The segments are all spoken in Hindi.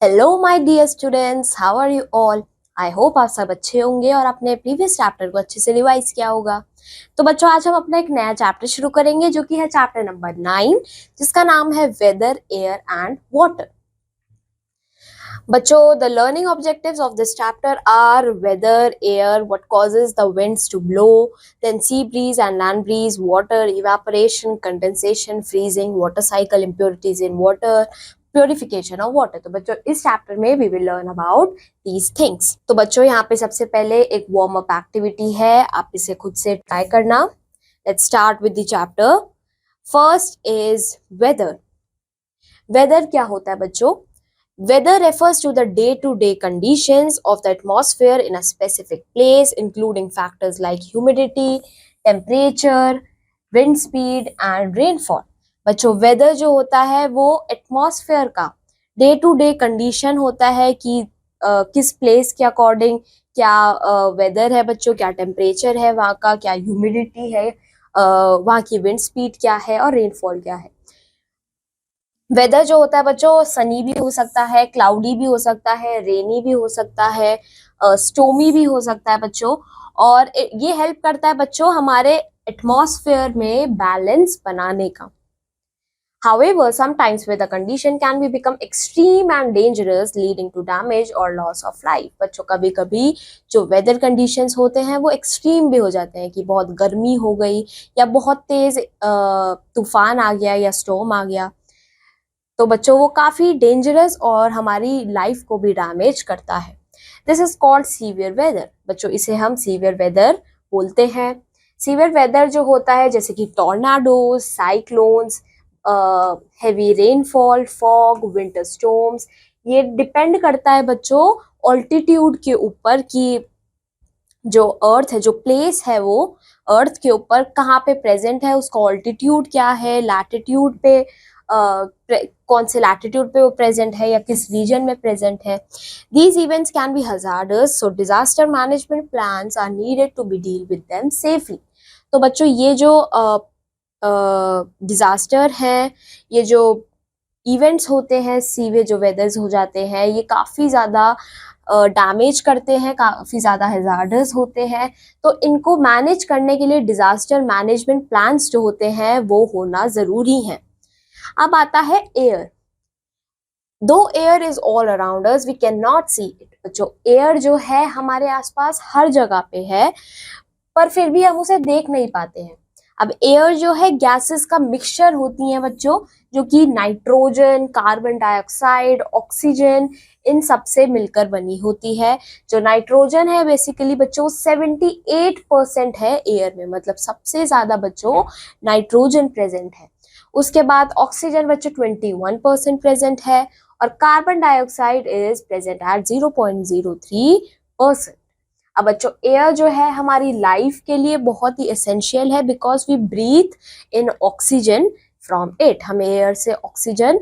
Hello my dear students, how are you all. I hope आप सब अच्छे होंगे और आपने प्रीवियस चैप्टर को अच्छे से रिवाइज किया होगा। तो बच्चों, आज हम अपना एक नया चैप्टर शुरू करेंगे जो कि है चैप्टर नंबर 9, जिसका नाम है वेदर, एयर एंड वाटर। बच्चों, the learning objectives of this chapter are weather, air, what causes the winds to blow, then sea breeze and land breeze, water, evaporation, condensation, freezing, water cycle, impurities in water, purification of water. तो बच्चों, इस चैप्टर में we will learn about these things. तो बच्चों, यहाँ पे सबसे पहले एक वार्म अप एक्टिविटी है, आप इसे खुद से ट्राई करना। Let's start with the chapter. First is weather. Weather क्या होता है बच्चों? Weather refers to the day-to-day conditions of the atmosphere in a specific place, including factors like humidity, temperature, wind speed and rainfall. बच्चों, वेदर जो होता है वो एटमॉस्फेयर का डे टू डे कंडीशन होता है कि किस प्लेस के अकॉर्डिंग क्या वेदर है बच्चों, क्या टेम्परेचर है वहाँ का, क्या ह्यूमिडिटी है, वहाँ की विंड स्पीड क्या है और रेनफॉल क्या है। वेदर जो होता है बच्चों, सनी भी हो सकता है, क्लाउडी भी हो सकता है, रेनी भी हो सकता है, स्टोमी भी हो सकता है बच्चों। और ये हेल्प करता है बच्चों हमारे एटमॉस्फेयर में बैलेंस बनाने का। However, sometimes weather condition can be become extreme and dangerous, leading to damage or loss of life. बच्चों, कभी कभी जो वेदर कंडीशंस होते हैं वो एक्सट्रीम भी हो जाते हैं कि बहुत गर्मी हो गई या बहुत तेज तूफान आ गया या स्टॉर्म आ गया। तो बच्चों, वो काफी डेंजरस और हमारी लाइफ को भी डैमेज करता है। This is called severe weather. बच्चों, इसे हम सीवियर वेदर बोलते हैं। सीवियर वेदर जो होता है जैसे कि tornadoes, cyclones, heavy rainfall, fog, winter storms, ये डिपेंड करता है बच्चों ऑल्टीट्यूड के ऊपर कि जो अर्थ है, जो प्लेस है वो अर्थ के ऊपर कहाँ पे प्रेजेंट है, उसका ऑल्टीट्यूड क्या है, लैटिट्यूड पे कौन से लैटिट्यूड पे वो प्रेजेंट है या किस रीजन में प्रेजेंट है। These events can be hazardous, so disaster management plans are needed to be deal with them safely. तो बच्चों, ये जो डिजास्टर है, ये जो इवेंट्स होते हैं, सीवियर जो वेदर्स हो जाते हैं, ये काफी ज्यादा डैमेज करते हैं, काफी ज्यादा हैजार्डस होते हैं। तो इनको मैनेज करने के लिए डिजास्टर मैनेजमेंट प्लान्स जो होते हैं वो होना जरूरी है। अब आता है एयर। दो air is all around us, we can not see it. जो एयर जो है हमारे आसपास हर जगह पे है, पर फिर भी हम उसे देख नहीं पाते हैं। अब एयर जो है गैसेस का मिक्सचर होती है बच्चों, जो कि नाइट्रोजन, कार्बन डाइऑक्साइड, ऑक्सीजन, इन सब से मिलकर बनी होती है। जो नाइट्रोजन है बेसिकली बच्चों 78% है एयर में, मतलब सबसे ज्यादा बच्चों नाइट्रोजन प्रेजेंट है। उसके बाद ऑक्सीजन बच्चों 21% प्रेजेंट है और carbon dioxide is present at 0.03%। अब बच्चों, एयर जो है हमारी लाइफ के लिए बहुत ही एसेंशियल है, because we breathe in oxygen from it. हम एयर से ऑक्सीजन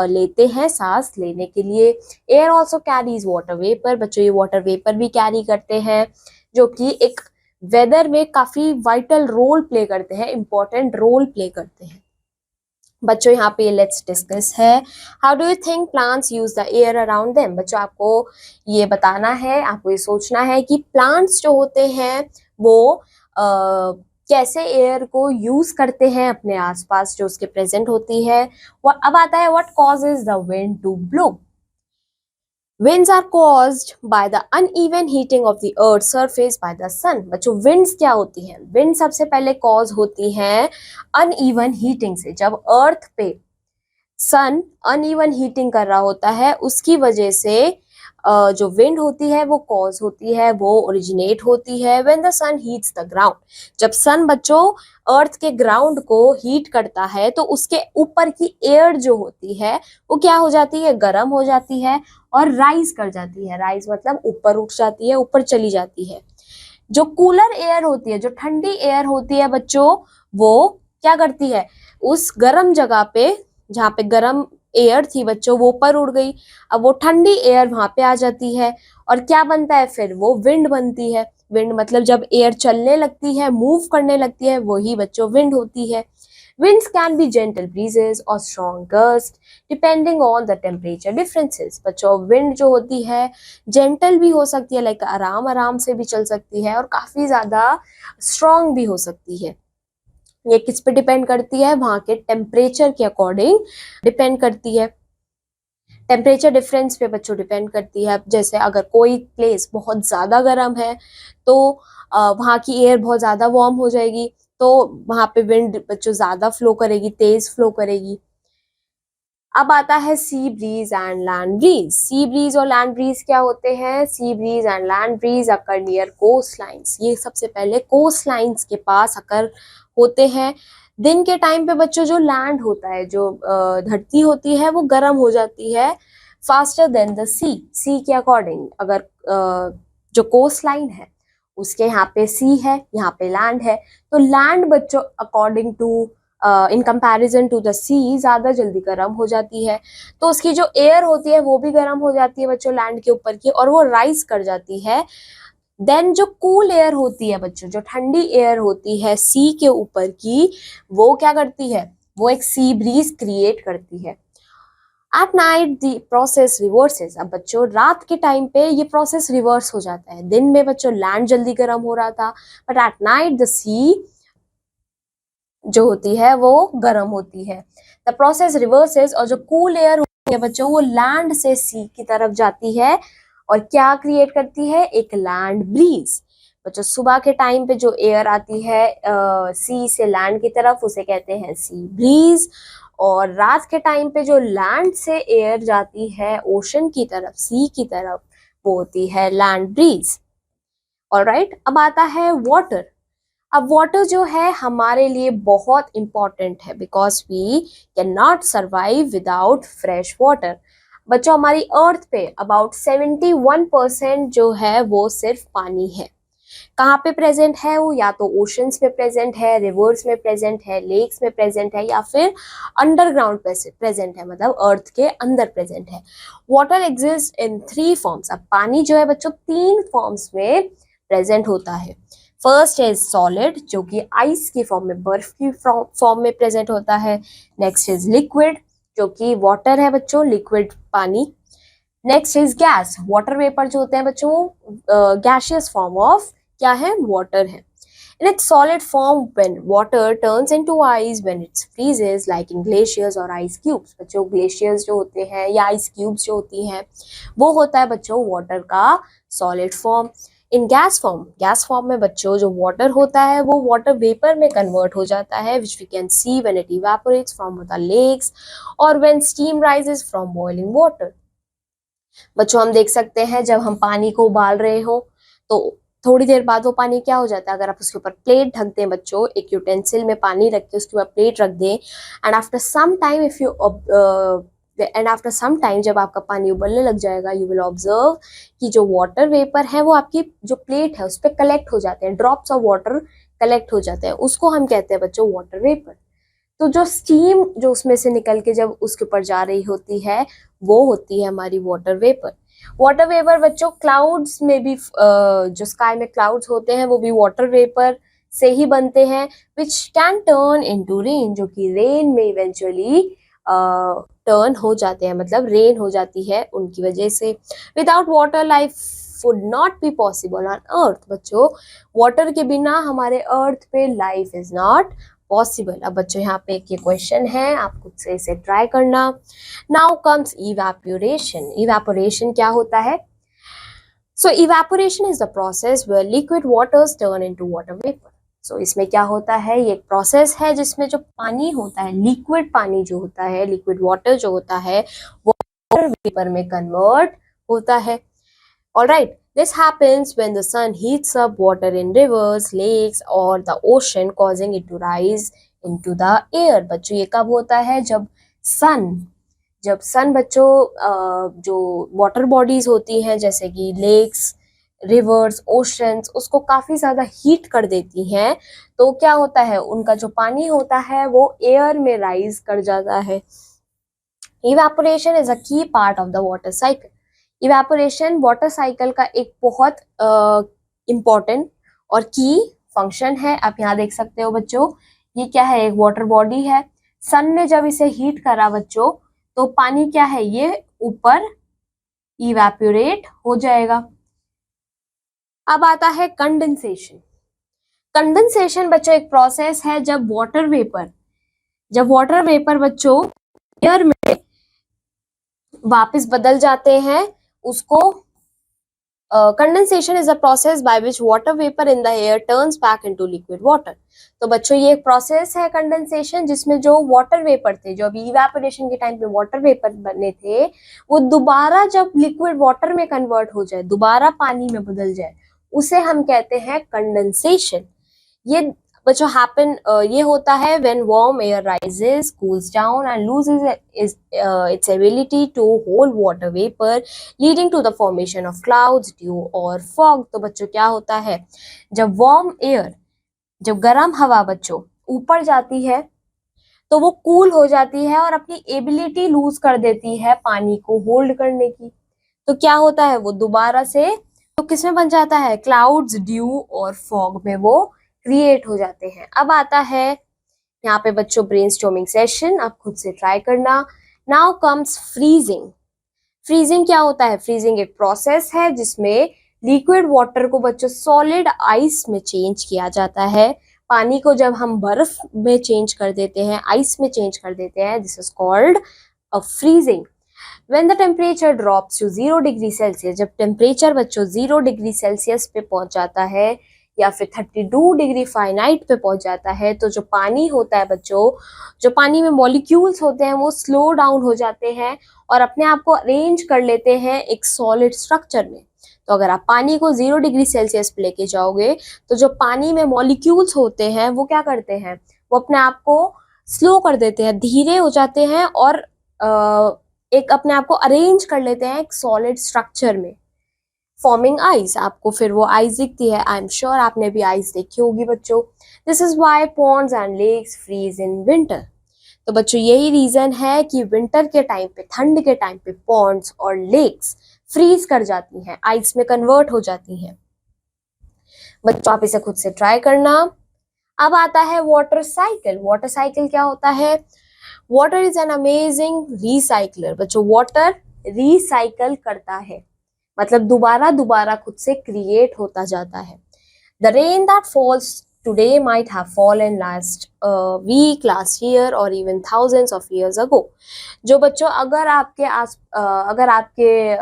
लेते हैं सांस लेने के लिए। Air also carries water vapour. बच्चों, ये वाटर वेपर भी कैरी करते हैं, जो कि एक वेदर में काफी वाइटल रोल प्ले करते हैं, इंपॉर्टेंट रोल प्ले करते हैं। बच्चों, यहाँ पे लेट्स डिस्कस है, how do you think plants use the air around them. बच्चों, आपको ये बताना है, आपको ये सोचना है कि प्लांट्स जो होते हैं वो कैसे एयर को यूज करते हैं अपने आसपास जो उसके प्रेजेंट होती है। अब आता है what causes the wind to blow. Winds are caused by the uneven heating of the earth's surface by the sun। बच्चों, winds क्या होती हैं? विंड सबसे पहले कॉज होती हैं अनइवन हीटिंग से। जब अर्थ पे सन अनइवन हीटिंग कर रहा होता है, उसकी वजह से जो विंड होती है वो कॉज होती है, वो ओरिजिनेट होती है when the sun heats the ground. जब सन बच्चों अर्थ के ग्राउंड को हीट करता है तो उसके ऊपर की एयर जो होती है वो क्या हो जाती है, गर्म हो जाती है और राइज कर जाती है। राइज मतलब ऊपर उठ जाती है, ऊपर चली जाती है। जो कूलर एयर होती है, जो ठंडी एयर होती है बच्चों, वो क्या करती है, उस गर्म जगह पे जहाँ पे गर्म एयर थी बच्चों वो ऊपर उड़ गई। अब वो ठंडी एयर वहां पे आ जाती है और क्या बनता है, फिर वो विंड बनती है। विंड मतलब जब एयर चलने लगती है, मूव करने लगती है, वही बच्चों विंड होती है। Winds can be gentle breezes or strong gusts depending on the temperature differences. बच्चों wind जो होती है gentle भी हो सकती है, like आराम आराम से भी चल सकती है, और काफी ज्यादा strong भी हो सकती है. ये किस पे डिपेंड करती है? वहां के टेम्परेचर के अकॉर्डिंग डिपेंड करती है. टेम्परेचर डिफरेंस पे बच्चों डिपेंड करती है. जैसे अगर कोई प्लेस बहुत ज्यादा गर्म है तो वहां की एयर बहुत ज्यादा वार्म हो जाएगी, तो वहां पे विंड बच्चों ज्यादा फ्लो करेगी, तेज फ्लो करेगी. अब आता है sea breeze and land breeze. Sea breeze और लैंड ब्रीज क्या होते हैं? Sea breeze and land breeze occur near coast lines. ये सबसे पहले कोस्ट लाइन्स के पास अकर होते हैं. दिन के टाइम पे बच्चों जो लैंड होता है, जो धरती होती है, वो गर्म हो जाती है फास्टर देन द सी. सी के अकॉर्डिंग अगर जो कोस्ट लाइन है उसके यहाँ पे सी है, यहाँ पे लैंड है, तो लैंड बच्चों according to in comparison to the sea ज्यादा जल्दी गर्म हो जाती है. तो उसकी जो एयर होती है वो भी गर्म हो जाती है बच्चों लैंड के ऊपर की, और वो राइज कर जाती है. देन जो कूल एयर होती है बच्चों, जो ठंडी एयर होती है सी के ऊपर की, वो क्या करती है? वो एक सी ब्रीज क्रिएट करती है. At night the process reverses. अब बच्चों रात के टाइम पे ये प्रोसेस रिवर्स हो जाता है. दिन में बच्चों लैंड जल्दी गर्म हो रहा था, बट एट नाइट द सी जो होती है वो गर्म होती है. द प्रोसेस रिवर्सेस, और जो कूल एयर होती है बच्चों वो लैंड से सी की तरफ जाती है और क्या क्रिएट करती है? एक लैंड ब्रीज. बच्चों सुबह के टाइम पे जो एयर आती है सी से लैंड की तरफ उसे कहते हैं सी ब्रीज, और रात के टाइम पे जो लैंड से एयर जाती है ओशन की तरफ, सी की तरफ, वो होती है लैंड ब्रीज. ऑलराइट, अब आता है वाटर. अब वाटर जो है हमारे लिए बहुत इंपॉर्टेंट है because we can not survive without fresh water. बच्चों हमारी अर्थ पे अबाउट 71% जो है वो सिर्फ पानी है. कहाँ पे प्रेजेंट है वो? या तो ओशंस में प्रेजेंट है, रिवर्स में प्रेजेंट है, लेक्स में प्रेजेंट है, या फिर अंडरग्राउंड प्रेजेंट है, मतलब अर्थ के अंदर प्रेजेंट है. Water exist in 3 forms. अब पानी जो है बच्चों 3 फॉर्म्स में प्रेजेंट होता है. फर्स्ट इज सॉलिड, जो कि आइस की फॉर्म में, बर्फ की फॉर्म में प्रेजेंट होता है. नेक्स्ट इज लिक्विड, जो कि वाटर है बच्चों, लिक्विड पानी. Next is gas, water vapour जो होते हैं बच्चों गैशियस फॉर्म ऑफ क्या है? वाटर है. In its solid form, when water turns into ice when it freezes, like in glaciers or ice cubes. बच्चों glaciers जो होते हैं या ice cubes जो होती हैं, वो होता है बच्चों water का solid form. In gas form में बच्चों जो water होता है वो water vapor में convert हो जाता है, which we can see when it evaporates from the lakes or when steam rises from boiling water. बच्चों हम देख सकते हैं जब हम पानी को उबाल रहे हो तो थोड़ी देर बाद वो पानी क्या हो जाता है? अगर आप उसके ऊपर प्लेट ढक दें बच्चों, एक यूटेंसिल में पानी रख के उसके ऊपर प्लेट रख दें, एंड आफ्टर सम टाइम जब आपका पानी उबलने लग जाएगा, यू विल ऑब्जर्व कि जो वाटर वेपर है वो आपकी जो प्लेट है उस पर कलेक्ट हो जाते हैं, ड्रॉप्स ऑफ वाटर कलेक्ट हो जाते हैं, उसको हम कहते हैं बच्चों वाटर वेपर. तो जो स्टीम जो उसमें से निकल के जब उसके ऊपर जा रही होती है वो होती है हमारी वाटर वेपर. वाटर वेपर बच्चों क्लाउड्स में भी जो स्काई में क्लाउड्स होते हैं वो भी वाटर वेपर से ही बनते हैं, which can turn into rain, जो कि रेन में इवेंचुअली टर्न हो जाते हैं, मतलब रेन हो जाती है उनकी वजह से. Without water life would not be possible on earth. बच्चों वाटर के बिना हमारे अर्थ पे लाइफ इज नॉट पॉसिबल. अब बच्चों यहाँ पे एक ये क्वेश्चन है, आप खुद से इसे ट्राई करना. Now comes evaporation. इवेपोरेशन क्या होता है? So evaporation is the process where liquid waters turn into water vapour. So इसमें क्या होता है? ये एक प्रोसेस है जिसमें जो पानी होता है, लिक्विड पानी जो होता है, लिक्विड वाटर जो होता है, वो वाटर वेपर में कन्वर्ट होता है. Alright, this happens when the sun heats up water in rivers, lakes or the ocean, causing it to rise into the air. बच्चों ये कब होता है? जब सन बच्चों जो वाटर बॉडीज होती हैं जैसे कि लेक्स, रिवर्स, ओशंस, उसको काफी ज्यादा हीट कर देती हैं, तो क्या होता है? उनका जो पानी होता है वो एयर में राइज कर जाता है. इवेपोरेशन इज अ की part of the water cycle. Evaporation water cycle का एक बहुत इम्पोर्टेंट और की फंक्शन है. आप यहाँ देख सकते हो बच्चों, ये क्या है, एक वाटर बॉडी है। सन ने जब इसे हीट करा बच्चों, तो पानी क्या है, ये ऊपर इवेपोरेट हो जाएगा। अब आता है कंडेंसेशन। कंडेंसेशन बच्चों एक प्रोसेस है जब वाटर वेपर बच्चों एयर में वापस बदल जाते हैं, उसको condensation is a process by which water vapour in the air turns back into liquid water. तो बच्चों ये एक प्रोसेस है कंडेंसेशन, जिसमें जो वाटर वेपर थे, जो अभी इवेपोरेशन के टाइम पे वाटर वेपर बने थे, वो दोबारा जब लिक्विड वाटर में कन्वर्ट हो जाए, दोबारा पानी में बदल जाए, उसे हम कहते हैं कंडेंसेशन। ये बच्चों ये होता है when warm air rises, cools down and loses its ability to hold water vapor, leading to the formation of clouds, dew और fog। तो बच्चों क्या होता है, जब जब गर्म हवा बच्चों ऊपर जाती है, तो वो कूल हो जाती है और अपनी एबिलिटी लूज कर देती है पानी को होल्ड करने की। तो क्या होता है, वो दोबारा से तो किसमें बन जाता है, क्लाउड्स, ड्यू और फॉग में वो क्रिएट हो जाते हैं। अब आता है यहाँ पे बच्चों ब्रेनस्टॉर्मिंग सेशन, आप खुद से ट्राई करना। Now comes freezing. फ्रीजिंग क्या होता है, फ्रीजिंग एक प्रोसेस है जिसमें लिक्विड वाटर को बच्चों सॉलिड आइस में चेंज किया जाता है। पानी को जब हम बर्फ में चेंज कर देते हैं, आइस में चेंज कर देते हैं, this is called a freezing. When the temperature drops to 0 degree Celsius, जब टेम्परेचर बच्चों 0 डिग्री सेल्सियस पे पहुंच जाता है या फिर 32 डिग्री फारेनहाइट पे पहुंच जाता है, तो जो पानी होता है बच्चों, जो पानी में मॉलिक्यूल्स होते हैं, वो स्लो डाउन हो जाते हैं और अपने आप को अरेंज कर लेते हैं एक सॉलिड स्ट्रक्चर में। तो अगर आप पानी को 0 डिग्री सेल्सियस पे लेके जाओगे, तो जो पानी में मॉलिक्यूल्स होते हैं वो क्या करते हैं, वो अपने आप को स्लो कर देते हैं, धीरे हो जाते हैं और एक अपने आप को अरेंज कर लेते हैं एक सॉलिड स्ट्रक्चर में, फॉर्मिंग आइस। आपको फिर वो आइस दिखती है, आई एम श्योर आपने भी आइस देखी होगी बच्चों। This is why ponds and lakes freeze in winter. तो बच्चों यही रीजन है कि विंटर के टाइम पे, ठंड के टाइम पे पॉन्ड्स और लेक्स फ्रीज कर जाती हैं, आइस में कन्वर्ट हो जाती हैं। बच्चों आप इसे खुद से ट्राई करना। अब आता है वाटर साइकिल। वाटर साइकिल क्या होता है, water is an amazing recycler. बच्चों वाटर रिसाइकल करता है, मतलब दोबारा दोबारा खुद से क्रिएट होता जाता है। The rain that falls today might have fallen last week, last year और even thousands of years ago. जो बच्चों अगर आपके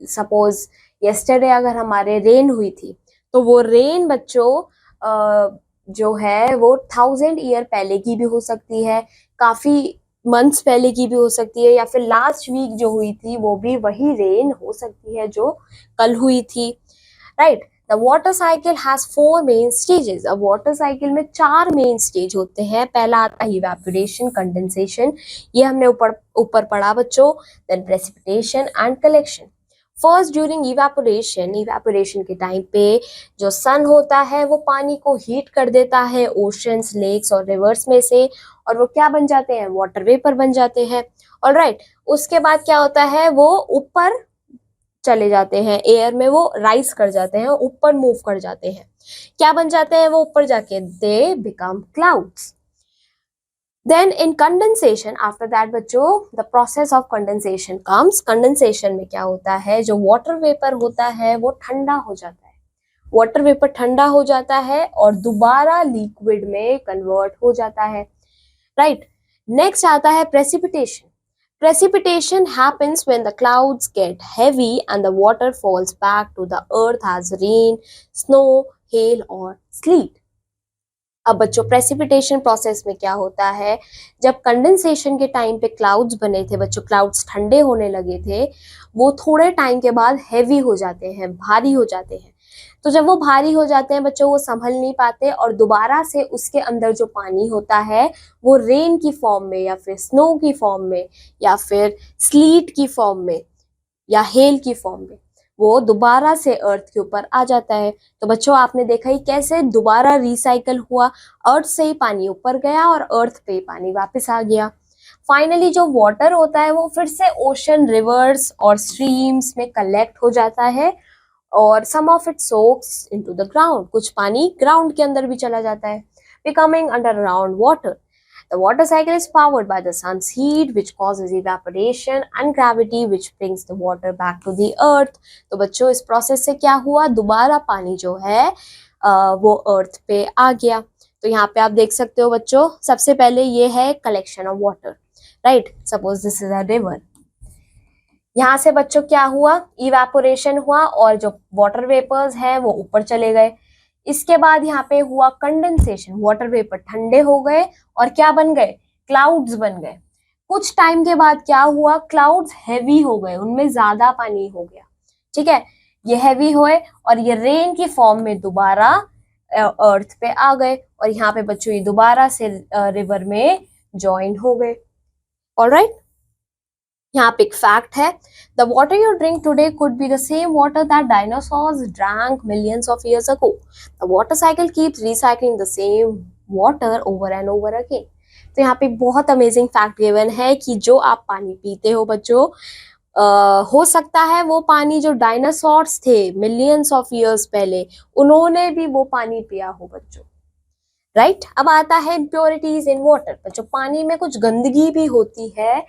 सपोज यस्टरडे अगर हमारे रेन हुई थी, तो वो रेन बच्चों जो है वो 1000 ईयर पहले की भी हो सकती है, काफी मंथ्स पहले की भी हो सकती है, या फिर लास्ट वीक जो हुई थी वो भी वही रेन हो सकती है जो कल हुई थी, right. The water cycle has 4 main stages. अब वाटर साइकिल में 4 मेन स्टेज होते हैं। पहला आता है इवेपोरेशन, कंडेंसेशन, ये हमने ऊपर पढ़ा बच्चों। Then precipitation and collection. First during evaporation के टाइम पे जो सन होता है वो पानी को हीट कर देता है ओशंस, लेक्स और रिवर्स में से, और वो क्या बन जाते हैं, वाटर वेपर बन जाते हैं। ऑलराइट, उसके बाद क्या होता है, वो ऊपर चले जाते हैं, एयर में वो राइज कर जाते हैं, ऊपर मूव कर जाते हैं। क्या बन जाते हैं वो ऊपर जाके, they become clouds. Then in condensation, after that बच्चों the process of condensation comes। condensation में क्या होता है, जो water vapor होता है वो ठंडा हो जाता है, water vapor ठंडा हो जाता है और दोबारा liquid में convert हो जाता है, right। next आता है precipitation। Precipitation happens when the clouds get heavy and the water falls back to the earth as rain, snow, hail or sleet। अब बच्चों प्रेसिपिटेशन प्रोसेस में क्या होता है, जब कंडेंसेशन के टाइम पे क्लाउड्स बने थे बच्चों, क्लाउड्स ठंडे होने लगे थे, वो थोड़े टाइम के बाद हैवी हो जाते हैं, भारी हो जाते हैं। तो जब वो भारी हो जाते हैं बच्चों, वो संभल नहीं पाते और दोबारा से उसके अंदर जो पानी होता है वो रेन की फॉर्म में या फिर स्नो की फॉर्म में या फिर स्लीट की फॉर्म में या हेल की फॉर्म में वो दोबारा से अर्थ के ऊपर आ जाता है। तो बच्चों आपने देखा ही कैसे दोबारा रिसाइकल हुआ, अर्थ से ही पानी ऊपर गया और अर्थ पे पानी वापस आ गया। फाइनली जो वाटर होता है वो फिर से ओशन, रिवर्स और स्ट्रीम्स में कलेक्ट हो जाता है और some of it soaks into the ground. कुछ पानी ग्राउंड के अंदर भी चला जाता है। becoming underground water. The water cycle is powered by the sun's heat, which causes evaporation, and gravity, which brings the water back to the earth. तो बच्चों इस प्रोसेस से क्या हुआ, दोबारा पानी जो है वो अर्थ पे आ गया। तो यहाँ पे आप देख सकते हो बच्चों, सबसे पहले ये है collection of water, right. Suppose this is a river. यहाँ से बच्चों क्या हुआ, इवेपोरेशन हुआ और जो वाटर वेपर्स है वो ऊपर चले गए। इसके बाद यहाँ पे हुआ कंडेंसेशन, वाटर वेपर ठंडे हो गए और क्या बन गए, क्लाउड्स बन गए। कुछ टाइम के बाद क्या हुआ, क्लाउड्स हैवी हो गए, उनमें ज्यादा पानी हो गया, ठीक है। ये हैवी हुए और ये रेन की फॉर्म में दोबारा अर्थ पे आ गए और यहाँ पे बच्चों ये दोबारा से रिवर में ज्वाइन हो गए। ऑलराइट, यहाँ पे एक फैक्ट है, the water you drink today could be the same water that dinosaurs drank millions of years ago. The water cycle keeps recycling the same water over and over again. तो यहाँ पे बहुत अमेजिंग फैक्ट गिवन है कि जो आप पानी पीते हो बच्चों, हो सकता है वो पानी जो डायनासोर्स थे मिलियंस ऑफ इयर्स पहले, उन्होंने भी वो पानी पिया हो बच्चों, राइट। अब आता है इम्प्योरिटीज इन वाटर। बच्चों पानी में कुछ गंदगी भी होती है,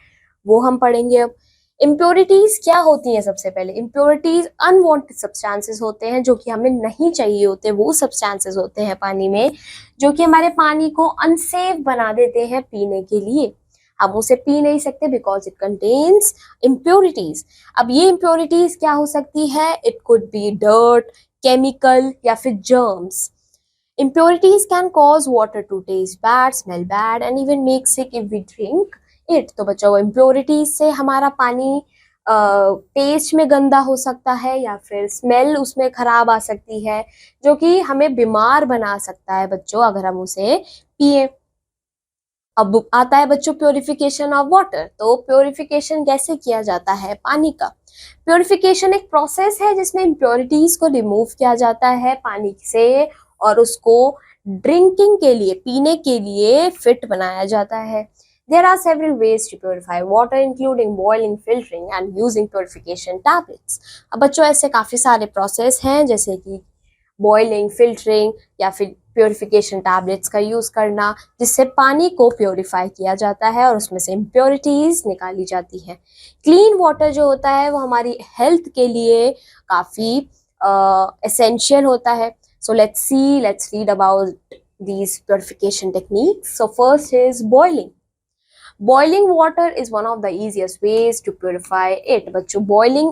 वो हम पढ़ेंगे अब। इम्प्योरिटीज क्या होती हैं, सबसे पहले इम्प्योरिटीज अनवांटेड सब्सटेंसेस होते हैं जो कि हमें नहीं चाहिए होते, वो सब्सटेंसेस होते हैं पानी में जो कि हमारे पानी को अनसेफ बना देते हैं पीने के लिए। हम उसे पी नहीं सकते बिकॉज इट कंटेन्स इम्प्योरिटीज। अब ये इम्प्योरिटीज क्या हो सकती है, it could be dirt, chemical या फिर germs. Impurities can cause water to taste bad, smell bad and even make sick if we drink it. तो बच्चों impurities से हमारा पानी टेस्ट में गंदा हो सकता है या फिर स्मेल उसमें खराब आ सकती है, जो कि हमें बीमार बना सकता है बच्चों अगर हम उसे पिए। अब आता है बच्चों प्योरिफिकेशन ऑफ वाटर। तो प्योरिफिकेशन कैसे किया जाता है पानी का। प्योरिफिकेशन एक प्रोसेस है जिसमें इम्प्योरिटीज को रिमूव किया जाता है पानी से और उसको ड्रिंकिंग के लिए, पीने के लिए फिट बनाया जाता है। There are several ways to purify water, including boiling, filtering and using purification tablets. अब बच्चों ऐसे काफी सारे प्रोसेस हैं जैसे कि बॉइलिंग, फिल्टरिंग या फिर प्योरिफिकेशन टैबलेट्स का यूज करना, जिससे पानी को प्योरीफाई किया जाता है और उसमें से इम्प्योरिटीज निकाली जाती है। क्लीन वाटर जो होता है वो हमारी हेल्थ के लिए काफी एसेंशियल होता है। So let's read about these purification techniques. So first is boiling. Boiling water is one of the easiest ways to purify it. बच्चों boiling,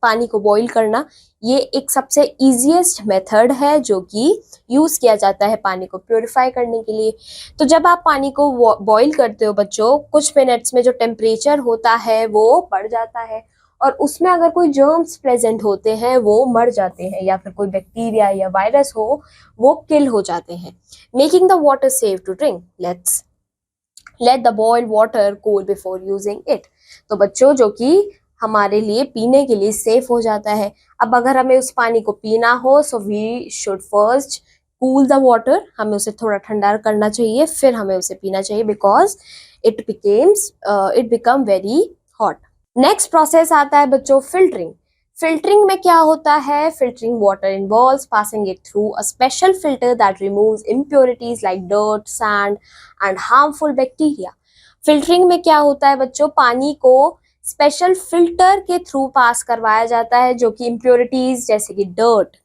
पानी को बॉईल करना, ये एक सबसे easiest मेथड है जो कि यूज किया जाता है पानी को प्योरीफाई करने के लिए। तो जब आप पानी को बॉईल करते हो बच्चों, कुछ मिनट्स में जो टेम्परेचर होता है वो बढ़ जाता है और उसमें अगर कोई जर्म्स प्रेजेंट होते हैं वो मर जाते हैं या फिर कोई बैक्टीरिया या वायरस हो वो किल हो जाते हैं, making the water safe to drink. Let's let the boiled water cool before using it. तो बच्चों जो कि हमारे लिए पीने के लिए सेफ हो जाता है। अब अगर हमें उस पानी को पीना हो so we should first cool the water, हमें उसे थोड़ा ठंडा करना चाहिए फिर हमें उसे पीना चाहिए because it become very hot. Next process आता है बच्चों फिल्टरिंग। फिल्टरिंग में क्या होता है, filtering water involves passing it through a special filter that removes impurities like dirt, sand and harmful bacteria. Filtering में क्या होता है बच्चों, पानी को स्पेशल फिल्टर के थ्रू पास करवाया जाता है जो कि इम्प्योरिटीज जैसे कि डर्ट,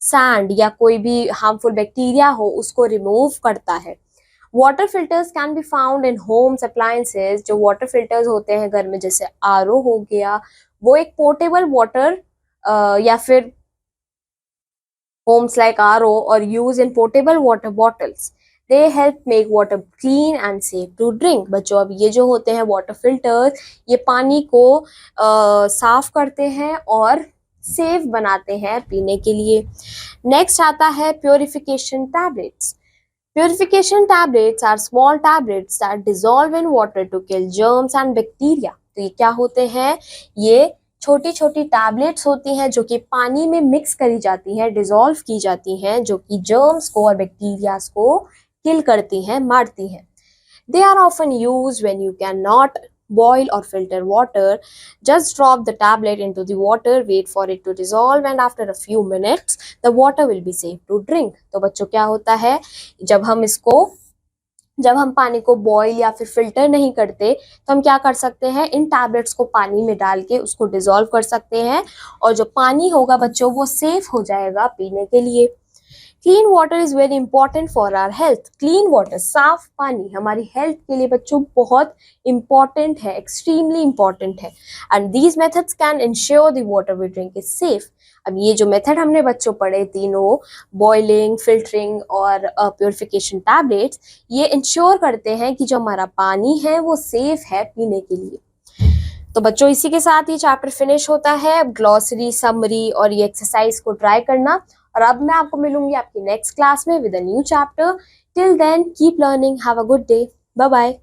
सैंड या कोई भी हार्मफुल बैक्टीरिया हो उसको रिमूव करता है। Water filters can be found in Holmes appliances. जो वाटर फिल्टर्स होते हैं घर में जैसे आरओ हो गया, वो एक पोर्टेबल वाटर या फिर होम्स लाइक आरओ और use in portable water bottles, they help make water clean and safe to drink. बच्चों अब ये जो होते हैं वाटर फिल्टर्स, ये पानी को साफ करते हैं और सेफ बनाते हैं पीने के लिए। नेक्स्ट आता है purification tablets. Purification tablets are small tablets that dissolve in water to kill germs and bacteria. तो ये क्या होते हैं, ये छोटी छोटी टैबलेट्स होती हैं जो कि पानी में मिक्स करी जाती हैं, डिसॉल्व की जाती हैं, जो कि जर्म्स को और बैक्टीरियाज को किल करती हैं, मारती हैं। They are often used when you cannot boil or filter water. Just drop the tablet into the water, wait for it to dissolve, and after a few minutes the water will be safe to drink. तो बच्चों क्या होता है, जब हम पानी को बॉईल या फिर फिल्टर नहीं करते तो हम क्या कर सकते हैं, इन टैबलेट्स को पानी में डाल के उसको डिसॉल्व कर सकते हैं और जो पानी होगा बच्चों वो सेफ हो जाएगा पीने के लिए। Clean water is very important for our health. Clean water, साफ पानी हमारी हेल्थ के लिए बच्चों बहुत इंपॉर्टेंट है, एक्सट्रीमली इंपॉर्टेंट है। And these methods can ensure the water we drink is safe. अब ये जो मेथड हमने बच्चों पढ़े तीनों, बॉइलिंग, फिल्टरिंग और प्योरिफिकेशन टैबलेट्स, ये इंश्योर करते हैं कि जो हमारा पानी है वो सेफ है पीने के लिए। तो बच्चों इसी के साथ ये चैप्टर फिनिश होता है। ग्लॉसरी, समरी और ये एक्सरसाइज को ट्राई करना, और अब मैं आपको मिलूंगी आपकी नेक्स्ट क्लास में with a new chapter. Till then keep learning, have a good day, bye bye.